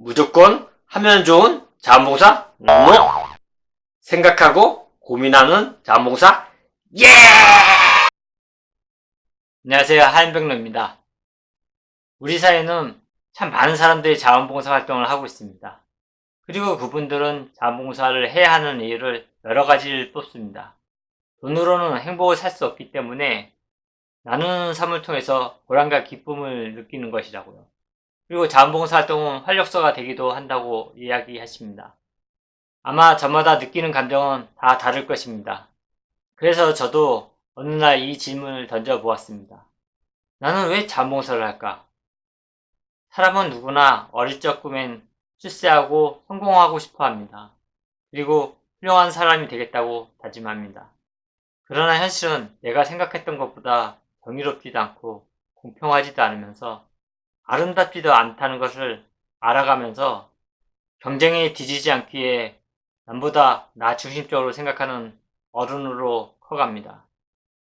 무조건 하면 좋은 자원봉사? 생각하고 고민하는 자원봉사? 예! 안녕하세요. 하얀병로입니다. 우리 사회는 참 많은 사람들이 자원봉사 활동을 하고 있습니다. 그리고 그분들은 자원봉사를 해야 하는 이유를 여러 가지를 뽑습니다. 돈으로는 행복을 살 수 없기 때문에 나누는 삶을 통해서 보람과 기쁨을 느끼는 것이라고요. 그리고 자원봉사 활동은 활력소가 되기도 한다고 이야기하십니다. 아마 저마다 느끼는 감정은 다 다를 것입니다. 그래서 저도 어느 날 이 질문을 던져보았습니다. 나는 왜 자원봉사를 할까? 사람은 누구나 어릴 적 꿈엔 출세하고 성공하고 싶어 합니다. 그리고 훌륭한 사람이 되겠다고 다짐합니다. 그러나 현실은 내가 생각했던 것보다 정의롭지도 않고 공평하지도 않으면서 아름답지도 않다는 것을 알아가면서 경쟁에 뒤지지 않기에 남보다 나 중심적으로 생각하는 어른으로 커갑니다.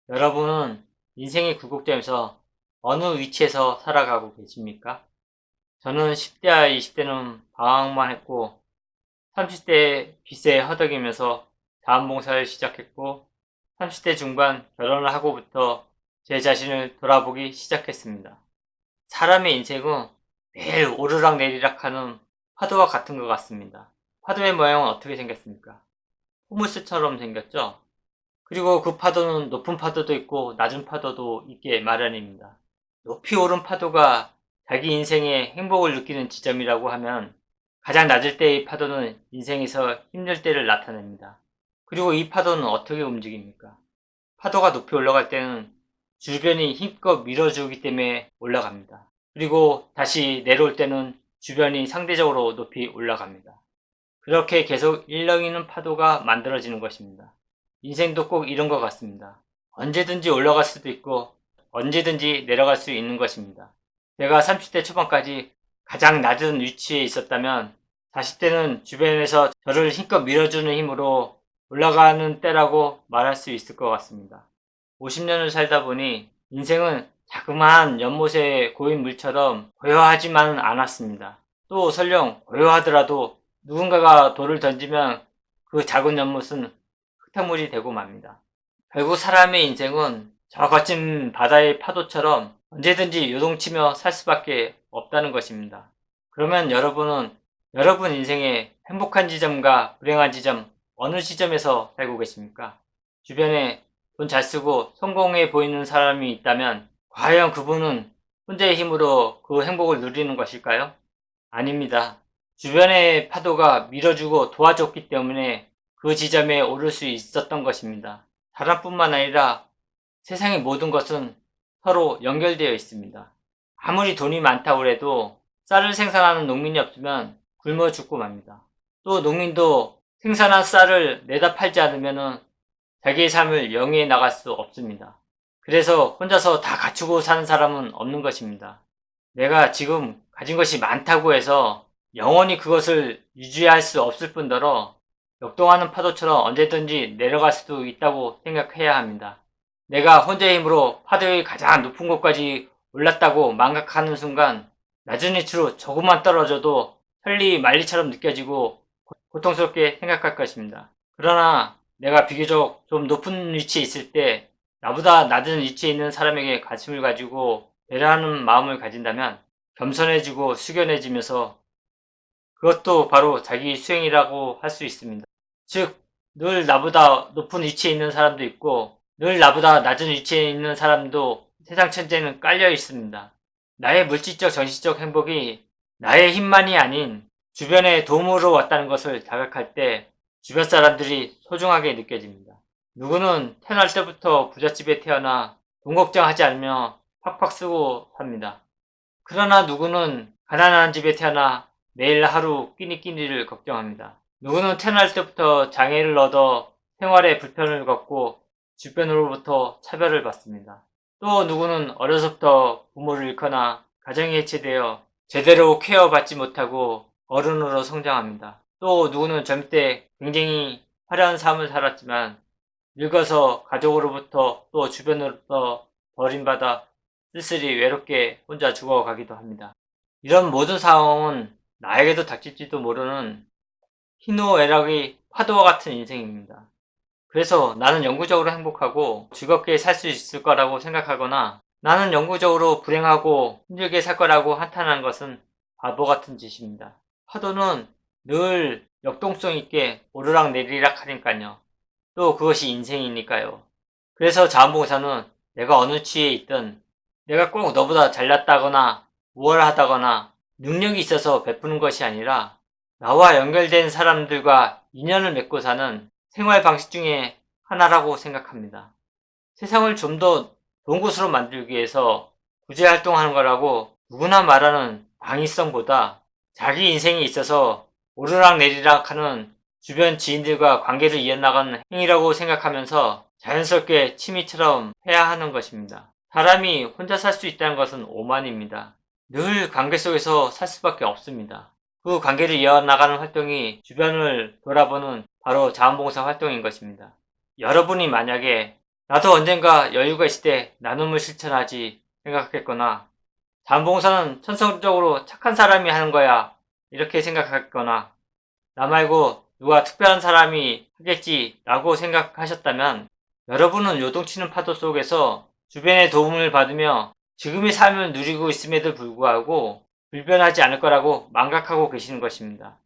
여러분은 인생의 굴곡점에서 어느 위치에서 살아가고 계십니까? 저는 10대와 20대는 방황만 했고 30대 빚에 허덕이면서 자원봉사를 시작했고 30대 중반 결혼을 하고부터 제 자신을 돌아보기 시작했습니다. 사람의 인생은 매일 오르락 내리락 하는 파도와 같은 것 같습니다. 파도의 모양은 어떻게 생겼습니까? 호물스처럼 생겼죠? 그리고 그 파도는 높은 파도도 있고 낮은 파도도 있게 마련입니다. 높이 오른 파도가 자기 인생의 행복을 느끼는 지점이라고 하면 가장 낮을 때의 파도는 인생에서 힘들 때를 나타냅니다. 그리고 이 파도는 어떻게 움직입니까? 파도가 높이 올라갈 때는 주변이 힘껏 밀어주기 때문에 올라갑니다. 그리고 다시 내려올 때는 주변이 상대적으로 높이 올라갑니다. 그렇게 계속 일렁이는 파도가 만들어지는 것입니다. 인생도 꼭 이런 것 같습니다. 언제든지 올라갈 수도 있고 언제든지 내려갈 수 있는 것입니다. 내가 30대 초반까지 가장 낮은 위치에 있었다면 40대는 주변에서 저를 힘껏 밀어주는 힘으로 올라가는 때라고 말할 수 있을 것 같습니다. 50년을 살다 보니 인생은 자그마한 연못의 고인 물처럼 고요하지만은 않았습니다. 또 설령 고요하더라도 누군가가 돌을 던지면 그 작은 연못은 흙탕물이 되고 맙니다. 결국 사람의 인생은 저 거친 바다의 파도처럼 언제든지 요동치며 살 수밖에 없다는 것입니다. 그러면 여러분은 여러분 인생의 행복한 지점과 불행한 지점 어느 시점에서 살고 계십니까? 주변에 돈 잘 쓰고 성공해 보이는 사람이 있다면 과연 그분은 혼자의 힘으로 그 행복을 누리는 것일까요? 아닙니다. 주변의 파도가 밀어주고 도와줬기 때문에 그 지점에 오를 수 있었던 것입니다. 사람뿐만 아니라 세상의 모든 것은 서로 연결되어 있습니다. 아무리 돈이 많다고 해도 쌀을 생산하는 농민이 없으면 굶어 죽고 맙니다. 또 농민도 생산한 쌀을 내다 팔지 않으면 자기의 삶을 영위해 나갈 수 없습니다. 그래서 혼자서 다 갖추고 사는 사람은 없는 것입니다. 내가 지금 가진 것이 많다고 해서 영원히 그것을 유지할 수 없을 뿐더러 역동하는 파도처럼 언제든지 내려갈 수도 있다고 생각해야 합니다. 내가 혼자의 힘으로 파도의 가장 높은 곳까지 올랐다고 망각하는 순간 낮은 위치로 조금만 떨어져도 천리 만리처럼 느껴지고 고통스럽게 생각할 것입니다. 그러나 내가 비교적 좀 높은 위치에 있을 때 나보다 낮은 위치에 있는 사람에게 관심을 가지고 배려하는 마음을 가진다면 겸손해지고 숙연해지면서 그것도 바로 자기 수행이라고 할 수 있습니다. 즉, 늘 나보다 높은 위치에 있는 사람도 있고 늘 나보다 낮은 위치에 있는 사람도 세상 천재는 깔려 있습니다. 나의 물질적 정신적 행복이 나의 힘만이 아닌 주변의 도움으로 왔다는 것을 자각할 때 주변 사람들이 소중하게 느껴집니다. 누구는 태어날 때부터 부잣집에 태어나 돈 걱정하지 않으며 팍팍 쓰고 삽니다. 그러나 누구는 가난한 집에 태어나 매일 하루 끼니끼니를 걱정합니다. 누구는 태어날 때부터 장애를 얻어 생활에 불편을 겪고 주변으로부터 차별을 받습니다. 또 누구는 어려서부터 부모를 잃거나 가정이 해체되어 제대로 케어받지 못하고 어른으로 성장합니다. 또 누구는 젊을 때 굉장히 화려한 삶을 살았지만 늙어서 가족으로부터 또 주변으로부터 버림받아 쓸쓸히 외롭게 혼자 죽어가기도 합니다. 이런 모든 상황은 나에게도 닥칠지도 모르는 희노애락의 파도와 같은 인생입니다. 그래서 나는 영구적으로 행복하고 즐겁게 살 수 있을 거라고 생각하거나 나는 영구적으로 불행하고 힘들게 살 거라고 한탄하는 것은 바보 같은 짓입니다. 파도는 늘 역동성 있게 오르락 내리락 하니까요. 또 그것이 인생이니까요. 그래서 자원봉사는 내가 어느 취에 있든 내가 꼭 너보다 잘났다거나 우월하다거나 능력이 있어서 베푸는 것이 아니라 나와 연결된 사람들과 인연을 맺고 사는 생활 방식 중에 하나라고 생각합니다. 세상을 좀 더 좋은 곳으로 만들기 위해서 구제 활동하는 거라고 누구나 말하는 당위성보다 자기 인생에 있어서 오르락 내리락 하는 주변 지인들과 관계를 이어나가는 행위라고 생각하면서 자연스럽게 취미처럼 해야 하는 것입니다. 사람이 혼자 살 수 있다는 것은 오만입니다. 늘 관계 속에서 살 수밖에 없습니다. 그 관계를 이어나가는 활동이 주변을 돌아보는 바로 자원봉사 활동인 것입니다. 여러분이 만약에 나도 언젠가 여유가 있을 때 나눔을 실천하지 생각했거나 자원봉사는 천성적으로 착한 사람이 하는 거야 이렇게 생각했거나 나 말고 누가 특별한 사람이 하겠지 라고 생각하셨다면 여러분은 요동치는 파도 속에서 주변의 도움을 받으며 지금의 삶을 누리고 있음에도 불구하고 불변하지 않을 거라고 망각하고 계시는 것입니다.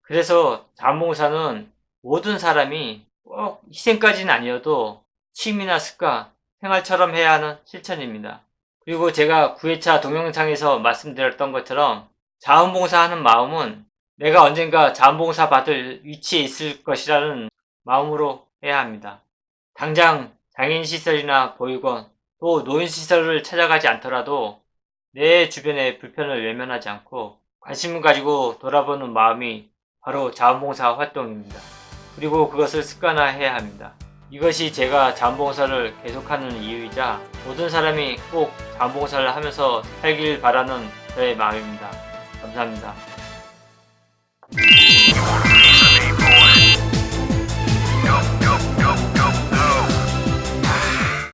그래서 자원봉사는 모든 사람이 꼭 희생까지는 아니어도 취미나 습관, 생활처럼 해야 하는 실천입니다. 그리고 제가 9회차 동영상에서 말씀드렸던 것처럼 자원봉사하는 마음은 내가 언젠가 자원봉사 받을 위치에 있을 것이라는 마음으로 해야 합니다. 당장 장애인시설이나 보육원, 또 노인시설을 찾아가지 않더라도 내 주변의 불편을 외면하지 않고 관심을 가지고 돌아보는 마음이 바로 자원봉사 활동입니다. 그리고 그것을 습관화해야 합니다. 이것이 제가 자원봉사를 계속하는 이유이자 모든 사람이 꼭 자원봉사를 하면서 살길 바라는 저의 마음입니다. 감사합니다.